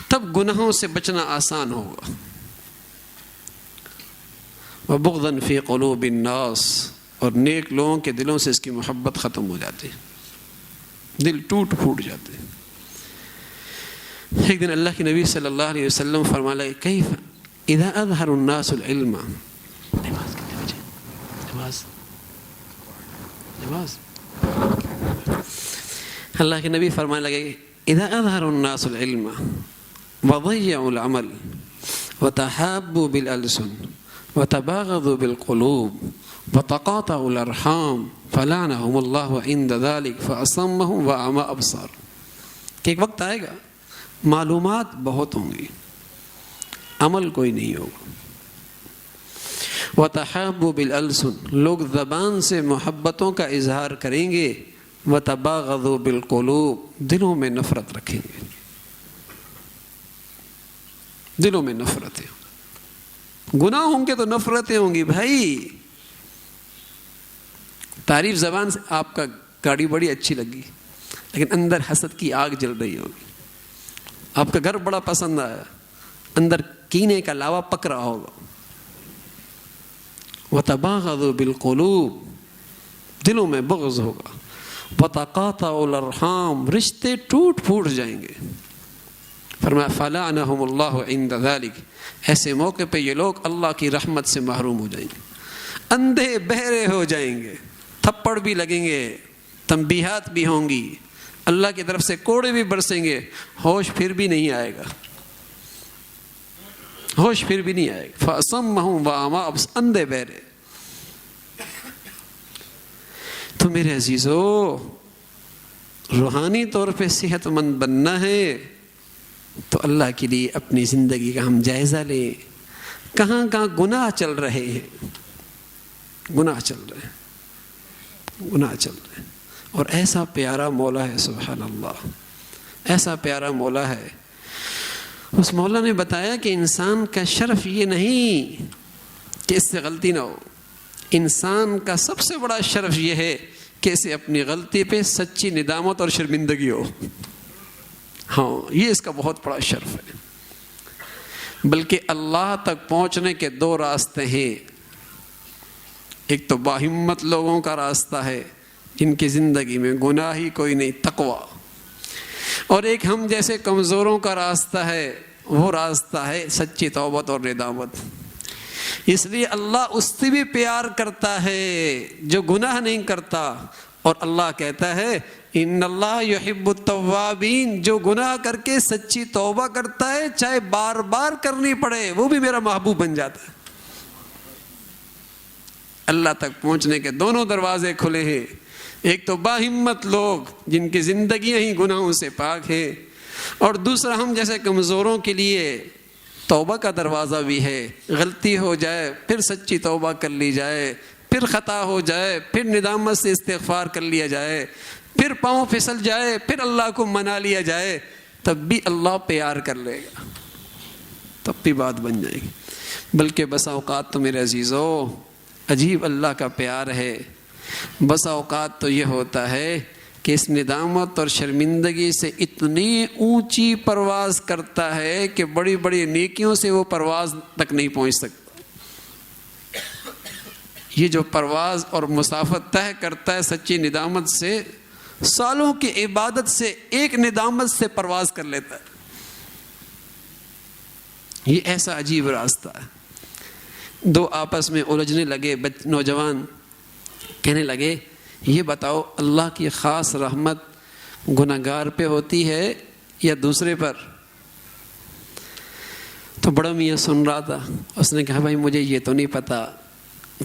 تب گناہوں سے بچنا آسان ہوگا۔ وَبُغْضًا فِي قُلُوبِ النَّاسِ، اور نیک لوگوں کے دلوں سے اس کی محبت ختم ہو جاتی ہے، دل ٹوٹ پھوٹ جاتے ہیں۔ ایک دن اللہ کے نبی صلی اللہ علیہ وسلم فرمانے لگے کیف اذا اظہر الناس العلم، نماز کتنے بجے، نماز اللہ کے نبی فرمانے لگے اذا اظهر الناس العلم وضيعوا العمل وتحابوا بالألسن وتباغضوا بالقلوب وتقاطعوا الارحام فلعنهم اللہ عند ذلك فاصمهم واعمى ابصار. کہ ایک وقت آئے گا معلومات بہت ہوں گی، عمل کوئی نہیں ہوگا. وتحابوا بالألسن، لوگ زبان سے محبتوں کا اظہار کریں گے. وتباغضوا بالقلوب، دلوں میں نفرت رکھیں گے، دلوں میں نفرتیں. گناہ ہوں گے تو نفرتیں ہوں گی بھائی. تعریف زبان سے، آپ کا گاڑی بڑی اچھی لگی لیکن اندر حسد کی آگ جل رہی ہوگی. آپ کا گھر بڑا پسند آیا، اندر کینے کا لاوا پک رہا ہوگا. وتباغضوا بالقلوب، دلوں میں بغض ہوگا. وتقاطعوا الارحام، رشتے ٹوٹ پھوٹ جائیں گے. فرمایا فلعنهم اللہ عند ذلك، ایسے موقع پہ یہ لوگ اللہ کی رحمت سے محروم ہو جائیں گے، اندھے بہرے ہو جائیں گے، تھپڑ بھی لگیں گے، تنبیہات بھی ہوں گی، اللہ کی طرف سے کوڑے بھی برسیں گے، ہوش پھر بھی نہیں آئے گا، ہوش پھر بھی نہیں آئے گا. فَأَصَمَّهُمْ وَأَعْمَىٰ، اندھے بہرے. تو میرے عزیزو، روحانی طور پہ صحت مند بننا ہے تو اللہ کے لیے اپنی زندگی کا ہم جائزہ لیں. کہاں کہاں گناہ چل رہے ہیں، گناہ چل رہے ہیں، گناہ چل رہے ہیں. اور ایسا پیارا مولا ہے، سبحان اللہ، ایسا پیارا مولا ہے. اس مولا نے بتایا کہ انسان کا شرف یہ نہیں کہ اس سے غلطی نہ ہو، انسان کا سب سے بڑا شرف یہ ہے کہ اسے اپنی غلطی پہ سچی ندامت اور شرمندگی ہو. ہاں، یہ اس کا بہت بڑا شرف ہے. بلکہ اللہ تک پہنچنے کے دو راستے ہیں. ایک تو باہمت لوگوں کا راستہ ہے جن کی زندگی میں گناہ ہی کوئی نہیں، تقویٰ. اور ایک ہم جیسے کمزوروں کا راستہ ہے، وہ راستہ ہے سچی توبت اور ندامت. اس لیے اللہ اس سے بھی پیار کرتا ہے جو گناہ نہیں کرتا. اور اللہ کہتا ہے ان اللہ یحب التوابین، جو گناہ کر کے سچی توبہ کرتا ہے چاہے بار بار کرنی پڑے وہ بھی میرا محبوب بن جاتا ہے. اللہ تک پہنچنے کے دونوں دروازے کھلے ہیں. ایک تو باہمت لوگ جن کی زندگیاں ہی گناہوں سے پاک ہیں، اور دوسرا ہم جیسے کمزوروں کے لیے توبہ کا دروازہ بھی ہے. غلطی ہو جائے پھر سچی توبہ کر لی جائے، پھر خطا ہو جائے پھر ندامت سے استغفار کر لیا جائے، پھر پاؤں پھسل جائے پھر اللہ کو منا لیا جائے، تب بھی اللہ پیار کر لے گا، تب بھی بات بن جائے گی. بلکہ بسا اوقات تو میرے عزیزو عجیب اللہ کا پیار ہے. بسا اوقات تو یہ ہوتا ہے کہ اس ندامت اور شرمندگی سے اتنی اونچی پرواز کرتا ہے کہ بڑی بڑی نیکیوں سے وہ پرواز تک نہیں پہنچ سکتا. یہ جو پرواز اور مسافت طے کرتا ہے سچی ندامت سے، سالوں کی عبادت سے ایک ندامت سے پرواز کر لیتا ہے. یہ ایسا عجیب راستہ ہے. دو آپس میں الجھنے لگے نوجوان، کہنے لگے یہ بتاؤ اللہ کی خاص رحمت گناہگار پہ ہوتی ہے یا دوسرے پر؟ تو بڑا میاں سن رہا تھا. اس نے کہا بھائی مجھے یہ تو نہیں پتا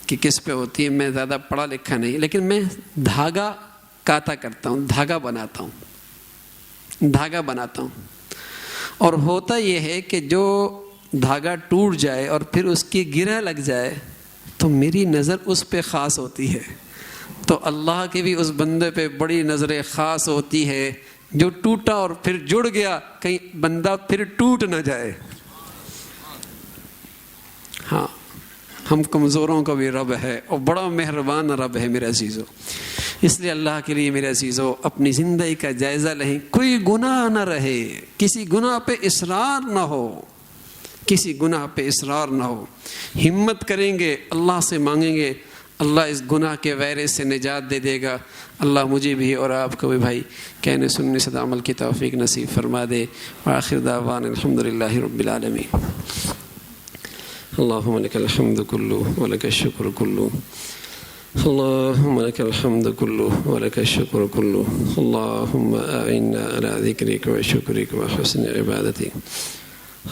کہ کس پہ ہوتی ہے، میں زیادہ پڑھا لکھا نہیں، لیکن میں دھاگا کاتا کرتا ہوں، دھاگا بناتا ہوں. اور ہوتا یہ ہے کہ جو دھاگا ٹوٹ جائے اور پھر اس کی گرہ لگ جائے تو میری نظر اس پہ خاص ہوتی ہے. تو اللہ کی بھی اس بندے پہ بڑی نظر خاص ہوتی ہے جو ٹوٹا اور پھر جڑ گیا، کہیں بندہ پھر ٹوٹ نہ جائے. ہاں، ہم کمزوروں کا بھی رب ہے اور بڑا مہربان رب ہے میرے عزیزو. اس لیے اللہ کے لیے میرے عزیزو اپنی زندگی کا جائزہ لیں. کوئی گناہ نہ رہے، کسی گناہ پہ اصرار نہ ہو، کسی گناہ پہ اصرار نہ ہو. ہمت کریں گے، اللہ سے مانگیں گے، اللہ اس گناہ کے ویرے سے نجات دے دے گا. اللہ مجھے بھی اور آپ کو بھی بھائی کہنے سننے سے عمل کی توفیق نصیب فرما دے. وآخر دعوانا الحمدللہ رب العالمین. اللہم لک الحمد کلہ ولک الشکر کلہ اللهم لك الحمد كله ولك الشكر كله. اللهم أعنا على ذكرك وشكرك وحسن عبادتك.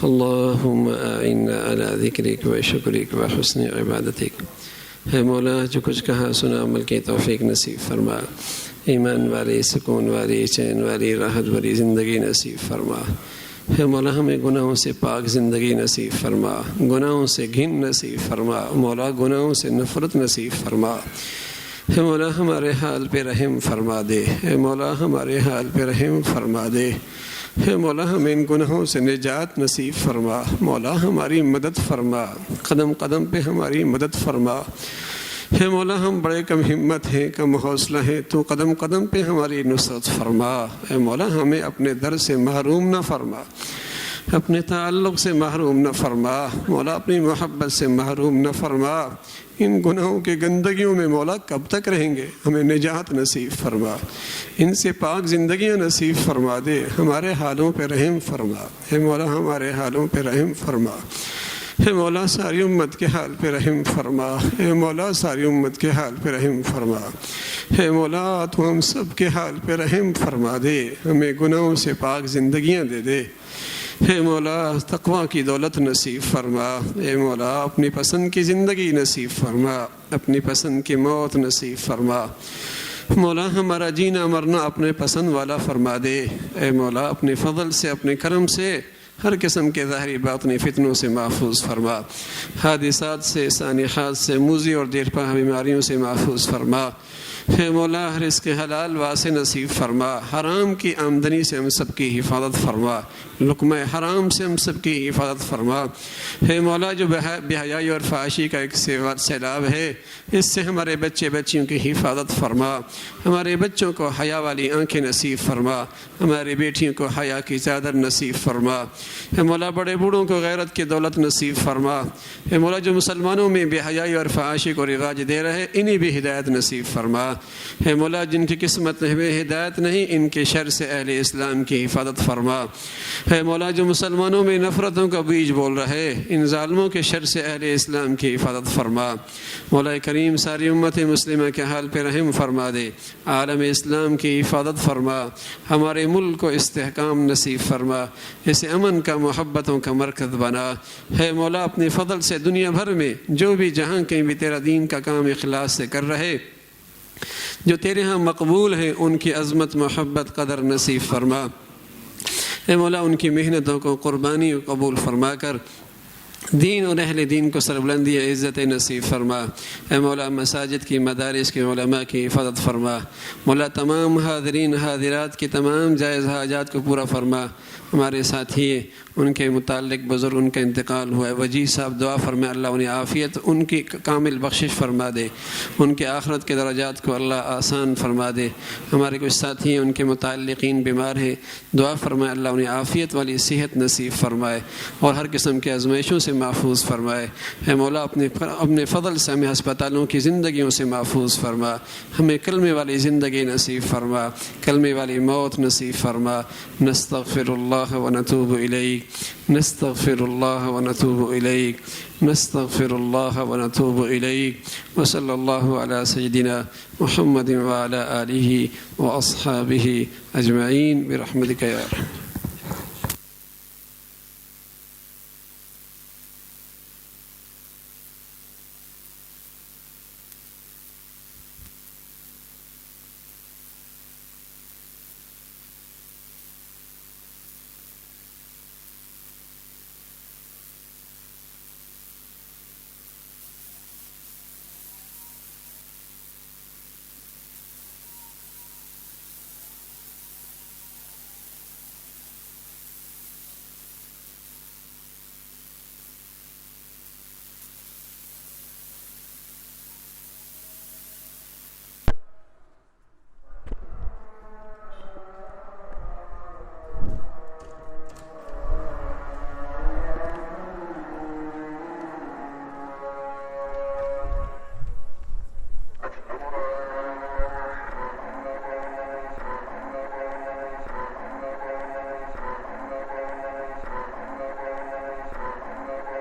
اللهم أعنا على ذکرک و شکرک و حسن عبادتک. ہے مولا جو کچھ کہا سنا عمل کی توفیق نصیب فرما. ایمان والی، سکون والی، چین والی، راحت والی زندگی نصیب فرما. ہے مولا ہمیں گناہوں سے پاک زندگی نصیب فرما، گناہوں سے گھن نصیب فرما. مولا گناہوں سے نفرت نصیب فرما. ہے مولا ہمارے حال پہ رحم فرما دے. ہے مولا ہمارے حال پہ رحم فرما دے. ہے مولا ہمیں ان گناہوں سے نجات نصیب فرما. مولا ہماری مدد فرما، قدم قدم پہ ہماری مدد فرما. ہے مولا ہم بڑے کم ہمت ہیں، کم حوصلہ ہیں، تو قدم قدم پہ ہماری نصرت فرما. اے مولا ہمیں اپنے در سے محروم نہ فرما، اپنے تعلق سے محروم نہ فرما. مولا اپنی محبت سے محروم نہ فرما. ان گناہوں کی گندگیوں میں مولا کب تک رہیں گے؟ ہمیں نجات نصیب فرما، ان سے پاک زندگیاں نصیب فرما دے. ہمارے حالوں پہ رحم فرما. اے مولا ہمارے حالوں پہ رحم فرما. اے مولا ساری امت کے حال پہ رحم فرما. اے مولا ساری امت کے حال پہ رحم فرما. اے مولا تو ہم سب کے حال پہ رحم فرما دے. ہمیں گناہوں سے پاک زندگیاں دے دے. اے مولا تقویٰ کی دولت نصیب فرما. اے مولا اپنی پسند کی زندگی نصیب فرما، اپنی پسند کی موت نصیب فرما. مولا ہمارا جینا مرنا اپنے پسند والا فرما دے. اے مولا اپنے فضل سے، اپنے کرم سے ہر قسم کے ظاہری باطنی فتنوں سے محفوظ فرما. حادثات سے، سانحات سے، موذی اور دیرپا بیماریوں سے محفوظ فرما. اے مولا رزق حلال واسع نصیب فرما. حرام کی آمدنی سے ہم سب کی حفاظت فرما. لقمہ حرام سے ہم سب کی حفاظت فرما. اے مولا جو بے حیائی اور فحاشی کا ایک سیلاب ہے، اس سے ہمارے بچے بچیوں کی حفاظت فرما. ہمارے بچوں کو حیا والی آنکھیں نصیب فرما. ہماری بیٹیوں کو حیا کی چادر نصیب فرما. اے مولا بڑے بوڑھوں کو غیرت کی دولت نصیب فرما. اے مولا جو مسلمانوں میں بے حیائی اور فحاشی کو رواج دے رہے، انہیں بھی ہدایت نصیب فرما. اے مولا جن کی قسمت میں ہدایت نہیں، ان کے شر سے اہل اسلام کی حفاظت فرما. اے مولا جو مسلمانوں میں نفرتوں کا بیج بول رہے، ان ظالموں کے شر سے اہل اسلام کی حفاظت فرما. مولا کریم ساری امت مسلمہ کے حال پہ رحم فرما دے. عالم اسلام کی حفاظت فرما. ہمارے ملک کو استحکام نصیب فرما. اسے امن کا، محبتوں کا مرکز بنا. ہے مولا اپنے فضل سے دنیا بھر میں جو بھی جہاں کہیں بھی تیرا دین کا کام اخلاص سے کر رہے، جو تیرے ہاں مقبول ہیں، ان کی عظمت، محبت، قدر نصیب فرما. اے مولا ان کی محنتوں کو قربانی قبول فرما کر دین اور اہل دین کو سربلندی عزت نصیب فرما. اے مولا مساجد کی، مدارس کے علماء کی حفاظت فرما. مولا تمام حاضرین حاضرات کی تمام جائز حاجات کو پورا فرما. ہمارے ساتھی ان کے متعلق بزرگ ان کا انتقال ہوا ہے، وجیح صاحب دعا فرمائے اللہ انہیں عافیت، ان کی کامل بخشش فرما دے. ان کے آخرت کے درجات کو اللہ آسان فرما دے. ہمارے کچھ ساتھی ہیں ان کے متعلقین بیمار ہیں، دعا فرمائے اللہ انہیں عافیت والی صحت نصیب فرمائے اور ہر قسم کے آزمائشوں سے محفوظ فرمائے. اے مولا اپنے فضل سے ہمیں ہسپتالوں کی زندگیوں سے محفوظ فرما. ہمیں کلمے والی زندگی نصیب فرما، کلمے والی موت نصیب فرما. نستغفر اللہ ونتوب الیک، نستغفر اللہ ونتوب الیک، نستغفر اللہ ونتوب الیک. وصلی اللہ علی سیدنا محمد وعلی آلہ واصحابہ اجمعین برحمتک یا ارحم.